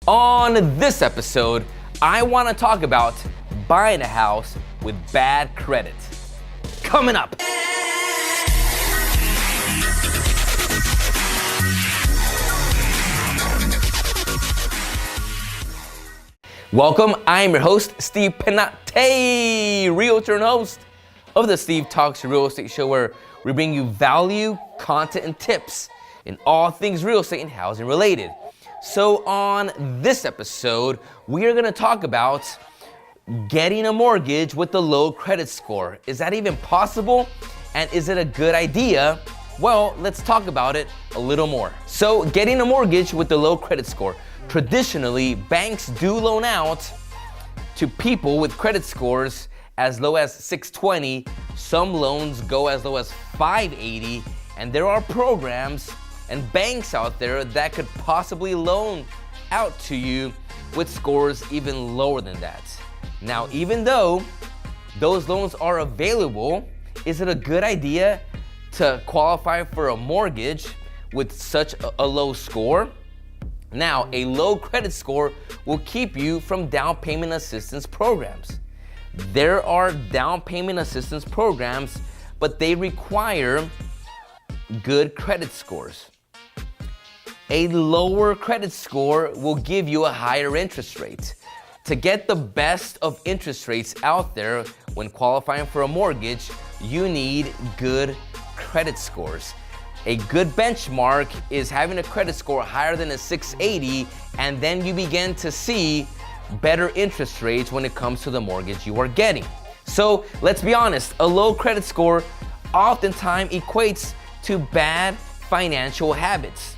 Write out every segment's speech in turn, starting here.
On this episode, I want to talk about buying a house with bad credit. Coming up. Welcome, I'm your host, Steve Penate, realtor and host of the Steve Talks Real Estate Show, where we bring you value, content, and tips in all things real estate and housing related. So on this episode, we are going to talk about getting a mortgage with a low credit score. Is that even possible? And is it a good idea? Well, let's talk about it a little more. So getting a mortgage with a low credit score. Traditionally, banks do loan out to people with credit scores as low as 620. Some loans go as low as 580, and there are programs and banks out there that could possibly loan out to you with scores even lower than that. Now, even though those loans are available, is it a good idea to qualify for a mortgage with such a low score? Now, a low credit score will keep you from down payment assistance programs. There are down payment assistance programs, but they require good credit scores. A lower credit score will give you a higher interest rate. To get the best of interest rates out there when qualifying for a mortgage, you need good credit scores. A good benchmark is having a credit score higher than a 680, and then you begin to see better interest rates when it comes to the mortgage you are getting. So let's be honest, a low credit score oftentimes equates to bad financial habits.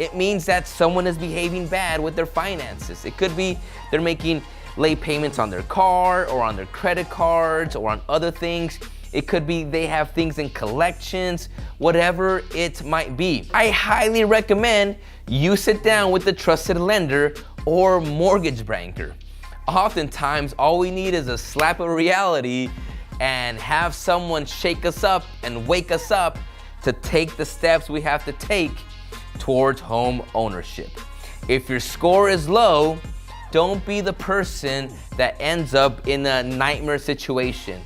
It means that someone is behaving bad with their finances. It could be they're making late payments on their car or on their credit cards or on other things. It could be they have things in collections, whatever it might be. I highly recommend you sit down with a trusted lender or mortgage banker. Oftentimes, all we need is a slap of reality and have someone shake us up and wake us up to take the steps we have to take towards home ownership. If your score is low, don't be the person that ends up in a nightmare situation.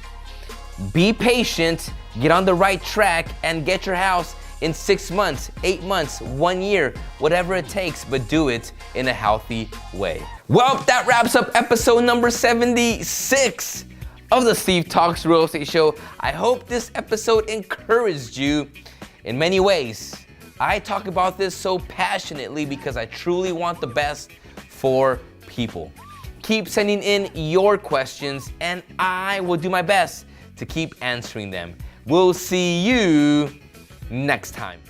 Be patient, get on the right track, and get your house in 6 months, 8 months, 1 year, whatever it takes, but do it in a healthy way. Well, that wraps up episode number 76 of the Steve Talks Real Estate Show. I hope this episode encouraged you in many ways. I talk about this so passionately because I truly want the best for people. Keep sending in your questions and I will do my best to keep answering them. We'll see you next time.